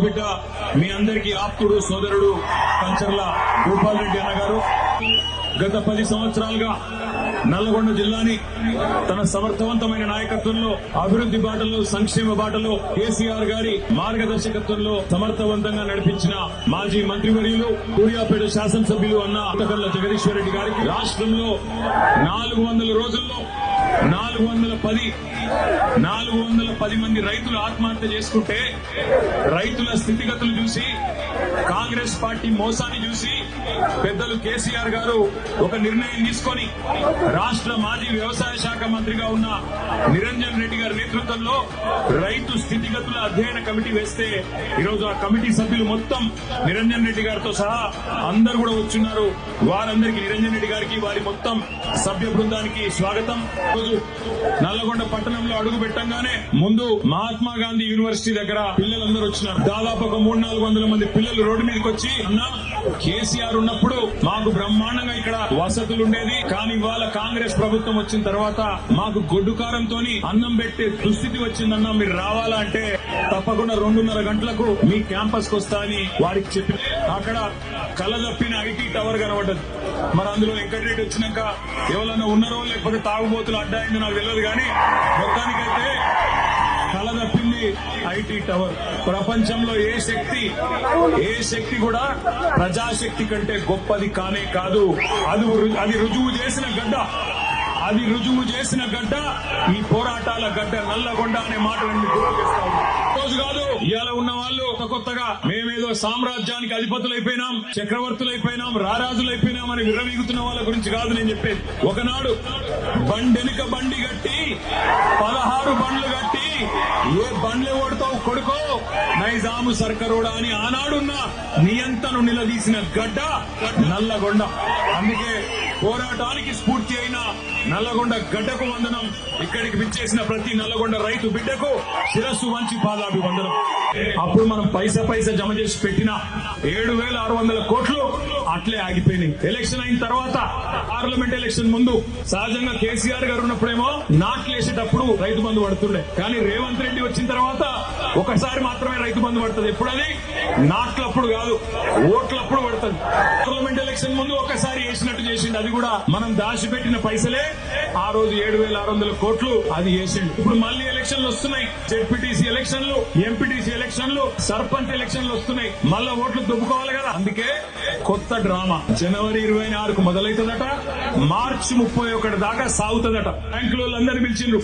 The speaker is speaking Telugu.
బిడ్డ మీ అందరికీ ఆప్తుడు సోదరుడు కంచర్ల భూపాల్ రెడ్డి అన్న గారు గత 10 సంవత్సరాలుగా నల్లగొండ జిల్లాని తన సమర్థవంతమైన నాయకత్వంలో అభివృద్ధి బాటలో సంక్షేమ బాటలో కేసీఆర్ గారి మార్గదర్శకత్వంలో సమర్థవంతంగా నడిపించిన మాజీ మంత్రివర్యులు సూర్యాపేట శాసనసభ్యులు అన్న అంతకల్ల జగదీశ్వర్ రెడ్డి గారికి రాష్ట్రంలో 400 రోజుల్లో 410 మంది రైతులు ఆత్మహత్య చేసుకుంటే రైతుల స్థితిగతులు చూసి కాంగ్రెస్ పార్టీ మోసాన్ని చూసి పెద్దలు కేసీఆర్ గారు ఒక నిర్ణయం తీసుకొని రాష్ట్ర మాజీ వ్యవసాయ శాఖ మంత్రిగా ఉన్న నిరంజన్ రెడ్డి గారి నేతృత్వంలో రైతు స్థితిగతుల అధ్యయన కమిటీ వేస్తే ఈరోజు ఆ కమిటీ సభ్యులు మొత్తం నిరంజన్ రెడ్డి గారితో సహా అందరూ కూడా వచ్చున్నారు. వారందరికీ నిరంజన్ రెడ్డి గారికి వారి మొత్తం సభ్య బృందానికి స్వాగతం. రోజు నల్లగొండ పట్టణంలో అడుగు పెట్టంగానే ముందు మహాత్మా గాంధీ యూనివర్సిటీ దగ్గర పిల్లలందరూ వచ్చినారు. దాదాపు ఒక 300-400 మంది పిల్లలు రోడ్డు మీదకి వచ్చి అన్నా కేసీఆర్ ఉన్నప్పుడు మాకు బ్రహ్మాండంగా ఇక్కడ వసతులు ఉండేది, కానీ ఇవాళ కాంగ్రెస్ ప్రభుత్వం వచ్చిన తర్వాత మాకు గొడ్డు కారంతో అన్నం పెట్టే దుస్థితి వచ్చిందన్నా, మీరు రావాలా అంటే తప్పకుండా 2:30 గంటలకు మీ క్యాంపస్ కు వస్తా అని వారికి చెప్పి అక్కడ కళ్ళదప్పిన ఐటీ టవర్ కనబడ్డది. మరి అందులో వెంకటరెడ్డి వచ్చినాక ఎవరన్నా ఉన్నారో లేకపోతే తాగుబోతులు అడ్డాయిందో నాకు తెలియదు, కానీ మొత్తానికైతే కలదప్పింది ఐటీ టవర్. ప్రపంచంలో ఏ శక్తి కూడా ప్రజాశక్తి కంటే గొప్పది కానే కాదు. అది రుజువు చేసిన గడ్డ ఈ పోరాటాల గడ్డ నల్లగొండ అనే మాటలను గుర్తు చేస్తాము. రోజు కాదు ఇవాళ ఉన్న వాళ్ళు కొత్తగా మేమేదో సామ్రాజ్యానికి అధిపతులైపోయినాం, చక్రవర్తులైపోయినాం, రారాజులైపోయినాం అని విర్రవీగుతున్న వాళ్ళ గురించి కాదు నేను చెప్పేది. ఒకనాడు బండెనుక బండి గట్టి 16 బండ్లు గట్టి ఏ బండ్లు ఓడతావు కొడుకో నైజాము సర్కరోడా అని ఆనాడున్న నియంతను నిలదీసిన గడ్డ నల్లగొండ. అందుకే పోరాటానికి స్ఫూర్తి అయిన నల్లగొండ గడ్డకు వందనం. ఇక్కడికి విచ్చేసిన ప్రతి నల్లగొండ రైతు బిడ్డకు శిరస్సు వంచి పాదాభివందనం. అప్పుడు మనం పైసా జమ చేసి పెట్టిన 7,600 కోట్లు అట్లే ఆగిపోయినాయి. ఎలక్షన్ అయిన తర్వాత పార్లమెంట్ ఎలక్షన్ ముందు సహజంగా కేసీఆర్ గారు ఉన్నప్పుడేమో నాట్లు వేసేటప్పుడు రైతు బంధు పడుతుండే, కానీ రేవంత్ రెడ్డి వచ్చిన తర్వాత ఒకసారి మాత్రమే రైతు బంధు పడుతుంది. ఎప్పుడది నాట్లప్పుడు కాదు, ఓట్లప్పుడు పడుతుంది. పార్లమెంట్ ఎలక్షన్ ముందు ఒకసారి వేసినట్టు చేసిండు, అది కూడా మనం దాచిపెట్టిన పైసలే. ఆ రోజు 7,600 కోట్లు అది వేసిండు. ఇప్పుడు మళ్ళీ ఎలక్షన్లు వస్తున్నాయి, జెడ్పీటీసీ ఎలక్షన్లు, ఎంపీటీసీ ఎలక్షన్లు, సర్పంచ్ ఎలక్షన్లు వస్తున్నాయి. మళ్ళా ఓట్లు దుబ్బుకోవాలి కదా. అందుకే కొత్త డ్రామా జనవరి 26కు మొదలవుతుందట, మార్చి 31 దాకా సాగుతుందట. బ్యాంకులు అందరినీ పిలిచిండ్రు.